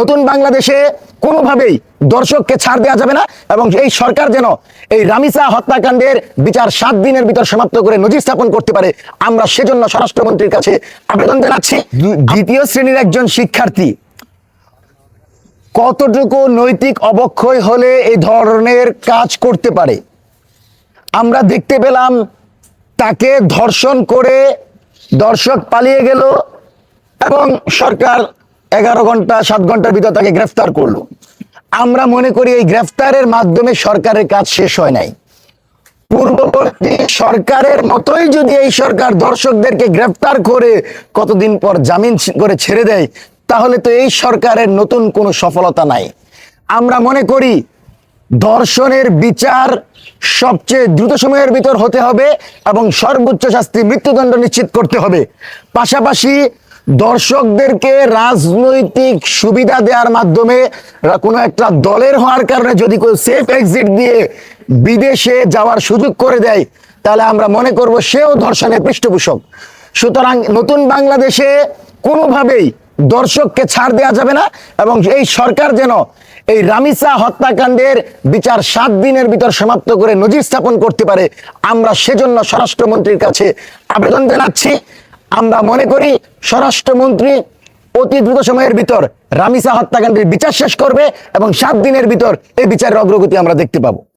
নতুন বাংলাদেশে কোনোভাবেই দর্শককে ছাড় দেওয়া যাবে না এবং এই সরকার যেন এই রামিসা হত্যাকাণ্ডের বিচার 7 দিনের ভিতর সমাপ্ত করে নজির স্থাপন করতে পারে, আমরা সেজন্য স্বরাষ্ট্রমন্ত্রীর কাছে আবেদন জানাচ্ছি। দ্বিতীয় শ্রেণীর একজন শিক্ষার্থী কতটুকু নৈতিক অবক্ষয় হলে এই ধরনের কাজ করতে পারে? আমরা দেখতে পেলাম তাকে ধর্ষণ করে দর্শক পালিয়ে গেল এবং সরকার 11 ঘন্টা 7 ঘন্টার ভিতর তাকে গ্রেফতার করলো। আমরা মনে করি এই গ্রেফতারের মাধ্যমে সরকারের কাজ শেষ হয় নাই। পূর্ববর্তী সরকারের মতোই যদি এই সরকার দর্শকদেরকে গ্রেফতার করে কতদিন পর জামিন করে ছেড়ে দেয়, তাহলে তো এই সরকারের নতুন কোনো সফলতা নাই। আমরা মনে করি ধর্ষণের বিচার সবচেয়ে দ্রুত সময়ের ভিতর হতে হবে এবং সর্বোচ্চ শাস্তি মৃত্যুদণ্ড নিশ্চিত করতে হবে। পাশাপাশি দর্শকদেরকে রাজনৈতিক সুবিধা দেওয়ার মাধ্যমে কোনো একটা দলের হওয়ার কারণে যদি কেউ সেফ এক্সিট দিয়ে বিদেশে যাওয়ার সুযোগ করে দেয়, তাহলে আমরা মনে করব সেও ধর্ষণের পৃষ্ঠপোষক। সুতরাং নতুন বাংলাদেশে কোনোভাবেই দর্শককে ছাড় দেওয়া যাবে না এবং এই সরকার যেন এই রামিসা হত্যাকাণ্ডের বিচার 7 দিনের ভিতর সমাপ্ত করে নজির স্থাপন করতে পারে, আমরা সেজন্য স্বরাষ্ট্রমন্ত্রীর কাছে আবেদন জানাচ্ছি। আমরা মনে করি স্বরাষ্ট্রমন্ত্রী অতি দ্রুত সময়ের ভিতর রামিসা হত্যাকাণ্ডের বিচার শেষ করবে এবং 7 দিনের ভিতর এই বিচারের অগ্রগতি আমরা দেখতে পাবো।